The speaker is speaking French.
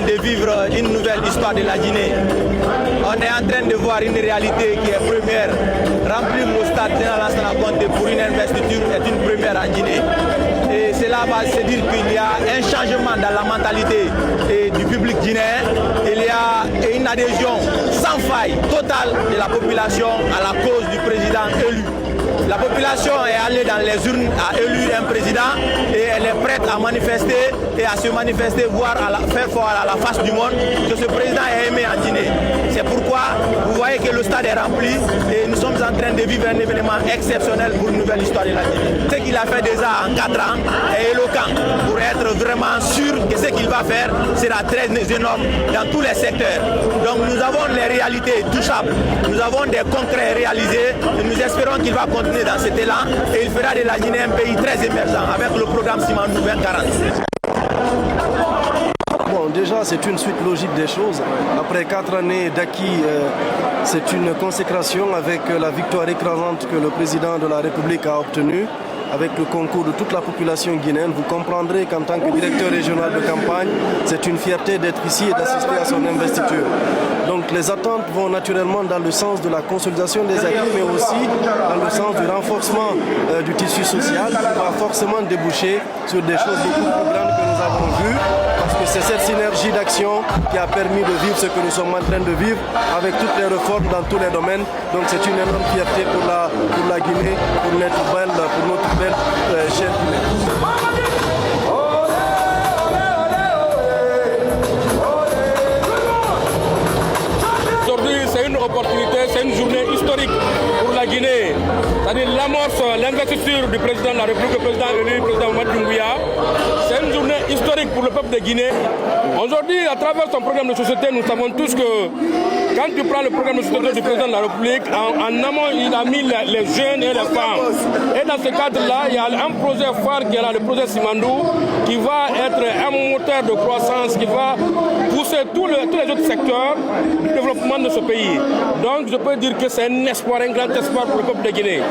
de vivre une nouvelle histoire de la Guinée. On est en train de voir une réalité qui est première. Remplir le stade Général Lansana Conté pour une investiture est une première en Guinée. Et cela va se dire qu'il y a un changement dans la mentalité du public guinéen. Il y a une adhésion sans faille totale de la population à la cause du président élu. La population est allée dans les urnes, a élu un président et elle est prête à manifester et à se manifester, voire à faire fort à la face du monde que ce président est aimé en Guinée. C'est pourquoi vous voyez que le stade est rempli et nous sommes en train de vivre un événement exceptionnel pour une nouvelle histoire de la Guinée. Ce qu'il a fait déjà en 4 ans est éloquent pour être vraiment sûr que ce qu'il va faire sera très énorme dans tous les secteurs. Donc nous avons les réalités touchables, nous avons des concrets réalisés et nous espérons qu'il va continuer dans cet élan et il fera de la Guinée un pays très émergent avec le programme Simandou 2040. Bon, déjà, c'est une suite logique des choses. Après 4 années d'acquis, c'est une consécration avec la victoire écrasante que le président de la République a obtenue. Avec le concours de toute la population guinéenne, vous comprendrez qu'en tant que directeur régional de campagne, c'est une fierté d'être ici et d'assister à son investiture. Donc les attentes vont naturellement dans le sens de la consolidation des acquis, mais aussi dans le sens du renforcement du tissu social, qui va forcément déboucher sur des choses beaucoup plus grandes que nous avons vues, parce que c'est cette synergie d'action qui a permis de vivre ce que nous sommes en train de vivre, avec toutes les réformes dans tous les domaines. Donc c'est une énorme fierté pour la Guinée, pour notre belle chère Guinée. Aujourd'hui, c'est une opportunité, c'est une journée historique pour la Guinée. C'est-à-dire l'amorce, l'investiture du président de la République, le président élu, le président Mamadou Doumbouya. C'est une journée historique pour le peuple de Guinée. Aujourd'hui, à travers son programme de société, nous savons tous que quand tu prends le programme de société du président de la République, en amont, il a mis les jeunes et les femmes. Et dans ce cadre-là, il y a un projet phare qui est là, le projet Simandou, qui va être un moteur de croissance, qui va pousser tous les autres secteurs du développement de ce pays. Donc je peux dire que c'est un espoir, un grand espoir pour le peuple de Guinée.